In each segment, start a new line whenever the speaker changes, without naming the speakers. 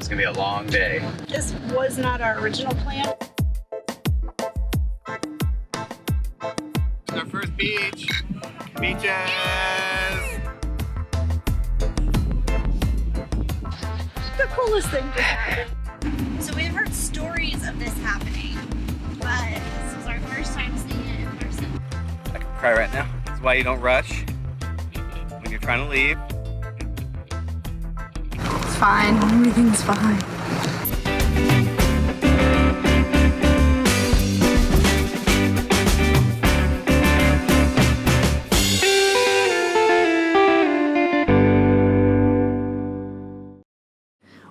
It's gonna be a long day.
This was not our original plan.
Our first beach. Beaches!
The coolest thing just happened.
So we've heard stories of this happening, but this is our first time seeing it in person.
I can cry right now. That's why you don't rush when you're trying to leave.
It's fine. Everything's fine.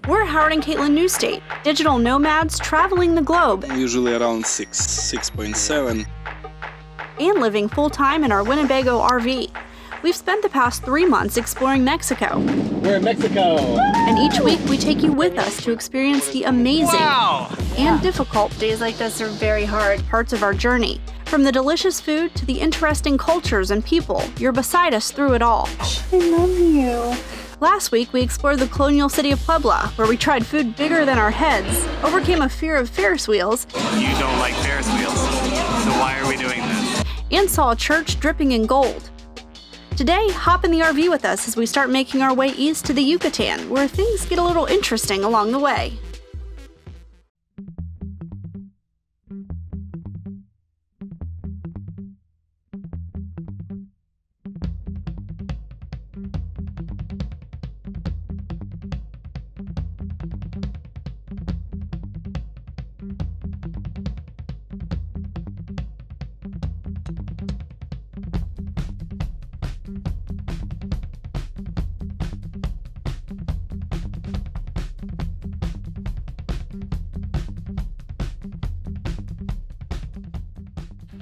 We're Howard and Caitlin New State, digital nomads traveling the globe.
Usually around 6.7.
And living full-time in our Winnebago RV. We've spent the past 3 months exploring Mexico.
We're in Mexico!
And each week we take you with us to experience the amazing and difficult, days like this are very hard, parts of our journey. From the delicious food to the interesting cultures and people, you're beside us through it all. I love you. Last week, we explored the colonial city of Puebla, where we tried food bigger than our heads, overcame a fear of Ferris wheels.
You don't like Ferris wheels, so why are we doing this?
And saw a church dripping in gold. Today, hop in the RV with us as we start making our way east to the Yucatan, where things get a little interesting along the way.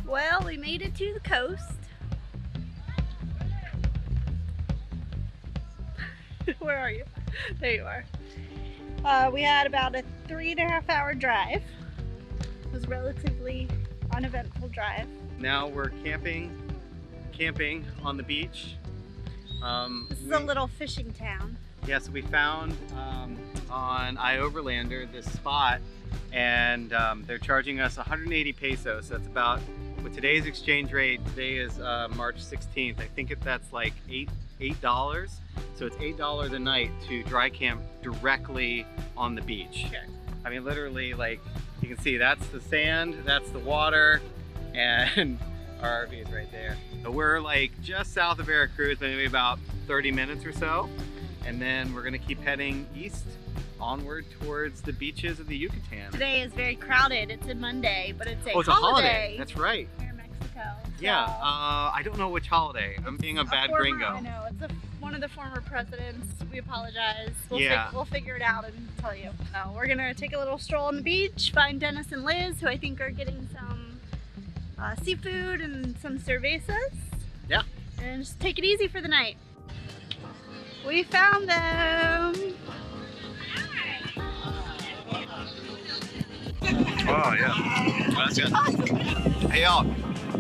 Well, we made it to the coast. Where are you? There you are. We had about a 3.5 hour drive. It was a relatively uneventful drive.
Now we're camping on the beach.
This is a little fishing town.
Yeah, so we found on iOverlander this spot, and they're charging us 180 pesos. So that's about, with today's exchange rate, today is March 16th. I think that's like $8. So it's $8 a night to dry camp directly on the beach.
Sure.
I mean, literally, like, you can see that's the sand, that's the water, and our RV is right there. So we're like just south of Veracruz, maybe about 30 minutes or so. And then we're gonna keep heading east, onward towards the beaches of the Yucatan.
Today is very crowded. It's a Monday, but it's a
it's
holiday.
a holiday. That's right.
Here in Mexico.
Yeah,
So
I don't know which holiday. I'm being a bad gringo.
I know, it's one of the former presidents. We apologize. We'll figure it out and tell you. So we're gonna take a little stroll on the beach, find Dennis and Liz, who I think are getting some seafood and some cervezas.
Yeah.
And just take it easy for the night. We found them.
Oh yeah, that's good. Hey y'all.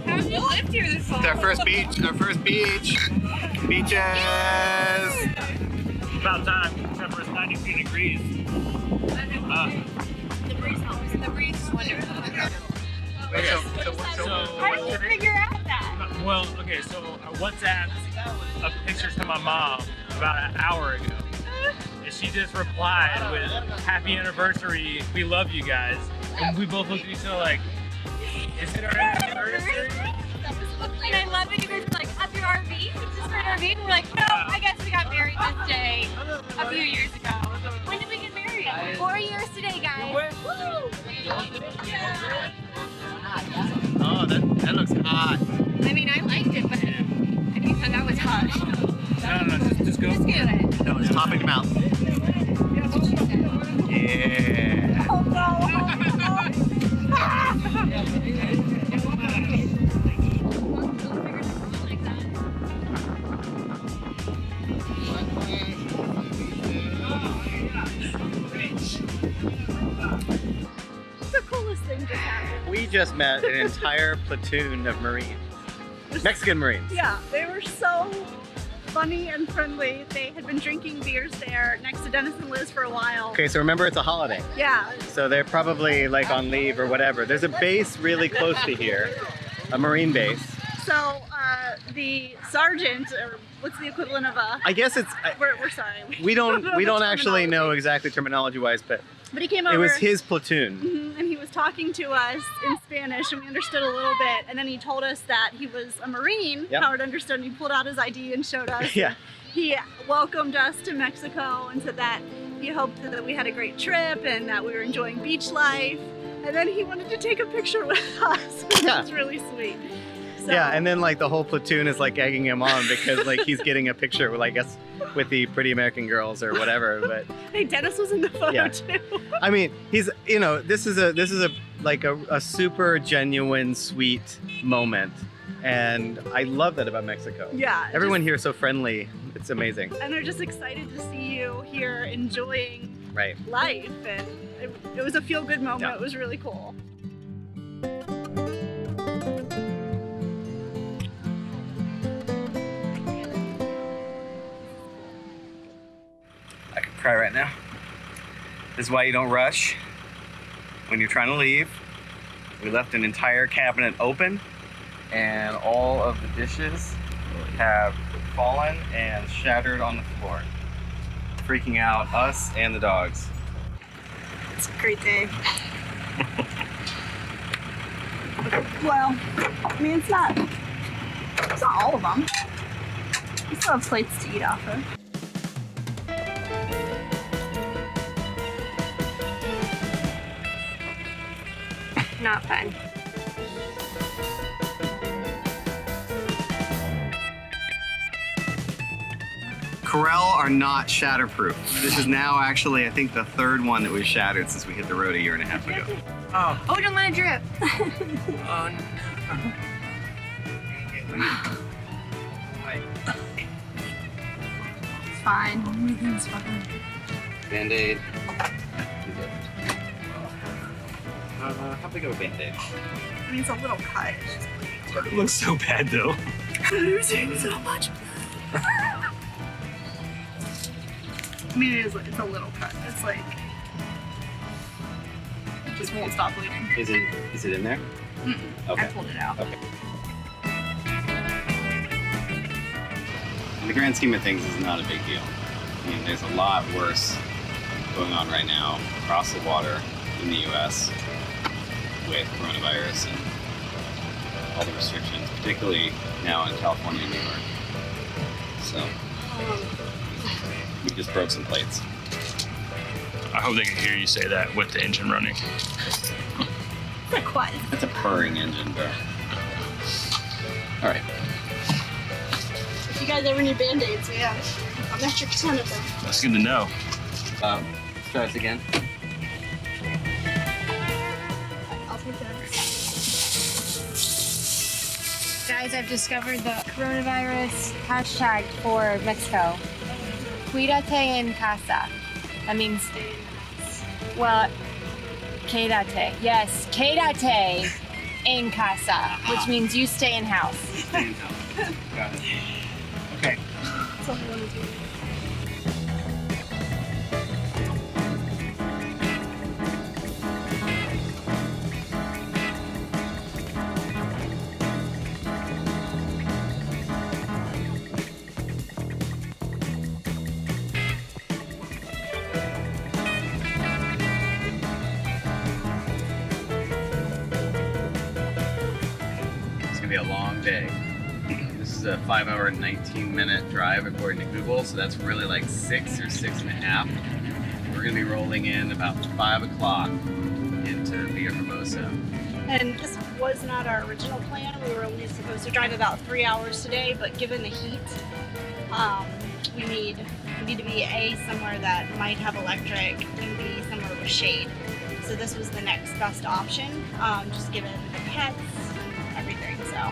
How have you lived here this long?
It's our first beach. Beaches.
About time, except for it's 92 degrees.
The breeze helps. The breeze is wonderful.
How did you figure out that?
Well, okay, so I WhatsApped a picture to my mom about an hour ago. And she just replied with, "Happy anniversary, we love you guys." And we both looked at each other like, is it our anniversary?
And I love that you guys were like, up your RV? Is this for an RV? And we're like, no, I guess we got married this day a few years ago. When did we get married? 4 years today, guys. Woo!
Oh, that looks hot.
I mean, I liked it, but I didn't know that was hot.
No, just go.
Just get it.
No, it's topping them out. Yeah.
Oh no! The coolest thing just happened.
We just met an entire platoon of Marines. Mexican Marines.
Yeah, they were so funny and friendly. They had been drinking beers there next to Dennis and Liz for a while.
Okay, so remember it's a holiday.
Yeah.
So they're probably like on leave or whatever. There's a base really close to here, a Marine base.
So the sergeant, or what's the equivalent of a?
I guess it's.
We're sorry.
We don't actually know exactly terminology-wise, but
he came over.
It was his platoon.
And he was talking to us in Spanish, and we understood a little bit. And then he told us that he was a Marine.
Yep.
Howard understood, and he pulled out his ID and showed us.
Yeah.
He welcomed us to Mexico and said that he hoped that we had a great trip and that we were enjoying beach life. And then he wanted to take a picture with us.
Yeah.
It was really sweet. So,
Yeah, and then like the whole platoon is like egging him on because like he's getting a picture with, I guess, with the pretty American girls or whatever. But
hey, Dennis was in the photo
Yeah.
too.
I mean, he's, you know, this is a like a super genuine, sweet moment, and I love that about Mexico.
Yeah.
Everyone here is so friendly. It's amazing.
And they're just excited to see you here enjoying
Right.
life, and it was a feel-good moment.
Yeah.
It was really cool.
I could cry right now. This is why you don't rush when you're trying to leave. We left an entire cabinet open, and all of the dishes have fallen and shattered on the floor, freaking out us and the dogs.
It's a great day. Well, I mean, it's not all of them. We still have plates to eat off of.
Not fun.
Corral are not shatterproof. This is now actually, I think, the third one that we've shattered since we hit the road a year and a half ago.
Oh, don't let it drip.
Oh no.
It's fine. Everything's fine.
Band-Aid. How big of a Band-Aid?
I mean, it's a little cut. It's just bleeding.
It looks so bad though.
Losing so much blood. I mean, it's a little cut. It's like, it just won't stop bleeding.
Is it in there?
Mm-mm.
Okay.
I pulled it out.
Okay. In the grand scheme of things, it's not a big deal. I mean, there's a lot worse going on right now across the water in the U.S. with coronavirus and all the restrictions, particularly now in California and New York. So we just broke some plates.
I hope they can hear you say that with the engine running.
Like what?
That's a purring engine, bro. All right.
If you guys ever need Band-Aids, we have a metric ton of them.
That's good to know.
Let's try this again.
I'll take that.
Guys, I've discovered the coronavirus hashtag for Mexico. Cuídate en casa. That means, well, quédate. Yes, quédate en casa, which means you stay in house.
Stay in house. Got it. Okay.
That's all I want to do.
It's gonna be a long day. This is a 5-hour and 19-minute drive according to Google, so that's really like 6 or 6.5. We're gonna be rolling in about 5 o'clock into Villahermosa.
And this was not our original plan. We were only supposed to drive about 3 hours today, but given the heat, we need to be A, somewhere that might have electric, and B, somewhere with shade. So this was the next best option, just given the pets and everything. So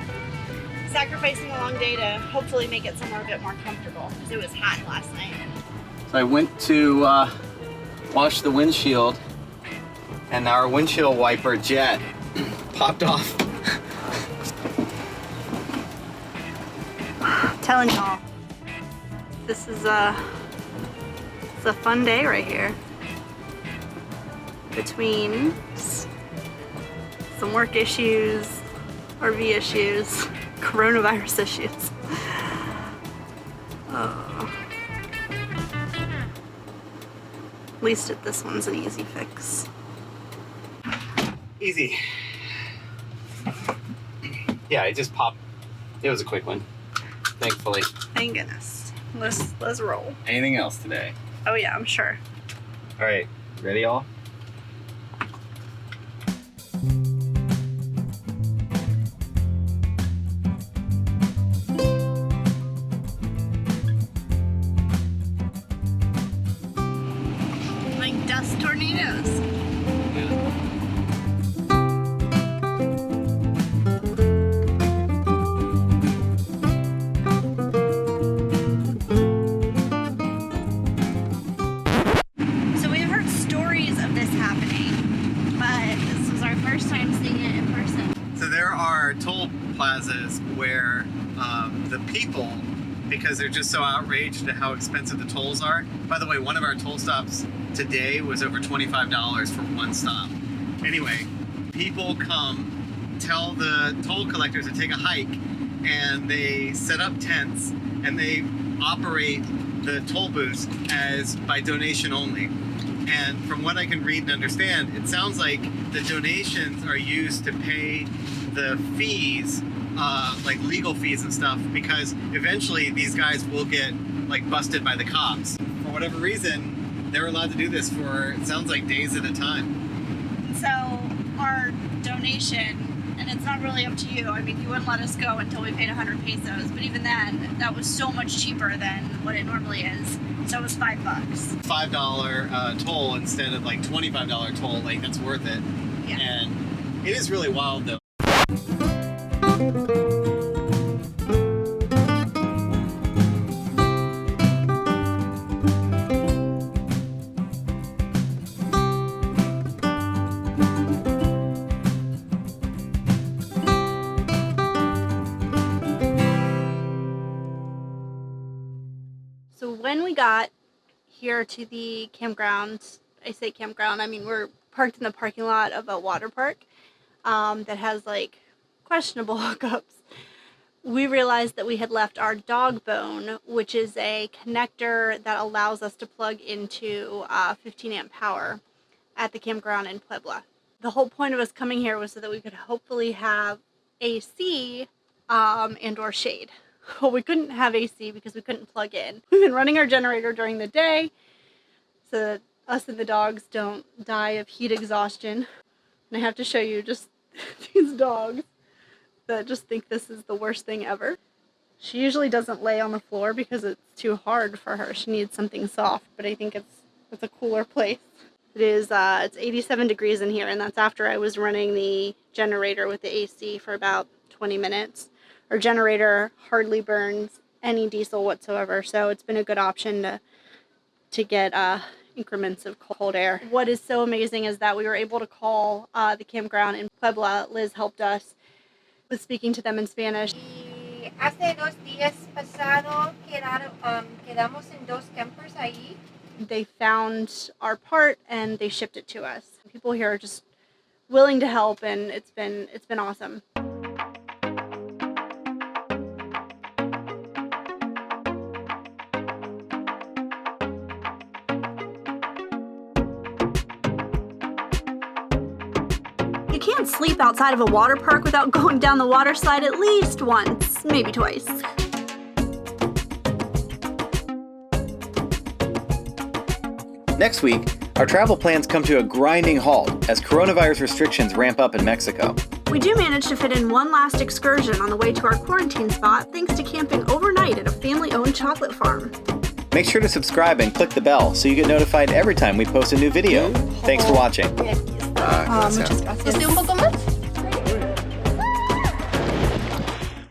sacrificing a long day to hopefully make it somewhere a bit more comfortable, because it was hot last night.
So I went to wash the windshield, and our windshield wiper jet popped off.
Telling y'all. This is a fun day right here. Between some work issues, RV issues, coronavirus issues. At least this one's an easy fix.
Easy. Yeah, it just popped. It was a quick one, thankfully.
Thank goodness. Let's roll.
Anything else today?
Oh yeah, I'm sure.
All right, ready all?
Like dust tornadoes. So we've heard stories of this happening, but this was our first time seeing it in person.
So there are toll plazas where the people, because they're just so outraged at how expensive the tolls are. By the way, one of our toll stops today was over $25 for one stop. Anyway, people come, tell the toll collectors to take a hike, and they set up tents, and they operate the toll booths as by donation only. And from what I can read and understand, it sounds like the donations are used to pay the fees, like legal fees and stuff, because eventually these guys will get like busted by the cops. For whatever reason, they're allowed to do this for, it sounds like, days at a time.
So our donation, and it's not really up to you, I mean, you wouldn't let us go until we paid 100 pesos, but even then, that was so much cheaper than what it normally is. So it was $5.
$5 toll instead of like $25 toll, like that's worth it.
Yeah.
And it is really wild though.
So when we got here to the campground, I say campground, I mean we're parked in the parking lot of a water park that has like questionable hookups. We realized that we had left our dog bone, which is a connector that allows us to plug into 15 amp power at the campground in Puebla. The whole point of us coming here was so that we could hopefully have AC and or shade. Well, we couldn't have AC because we couldn't plug in. We've been running our generator during the day so that us and the dogs don't die of heat exhaustion. And I have to show you just these dogs that just think this is the worst thing ever. She usually doesn't lay on the floor because it's too hard for her. She needs something soft, but I think it's a cooler place. It is, it's 87 degrees in here, and that's after I was running the generator with the AC for about 20 minutes. Our generator hardly burns any diesel whatsoever, so it's been a good option to get increments of cold air. What is so amazing is that we were able to call the campground in Puebla. Liz helped us with speaking to them in Spanish.
Hace 2 días pasado quedamos en 2 campers ahí.
They found our part and they shipped it to us. People here are just willing to help, and it's been awesome. You can't sleep outside of a water park without going down the water slide at least once, maybe twice.
Next week, our travel plans come to a grinding halt as coronavirus restrictions ramp up in Mexico.
We do manage to fit in one last excursion on the way to our quarantine spot thanks to camping overnight at a family-owned chocolate farm.
Make sure to subscribe and click the bell so you get notified every time we post a new video. Thanks for watching.
Muchas gracias.
¿Un poco más?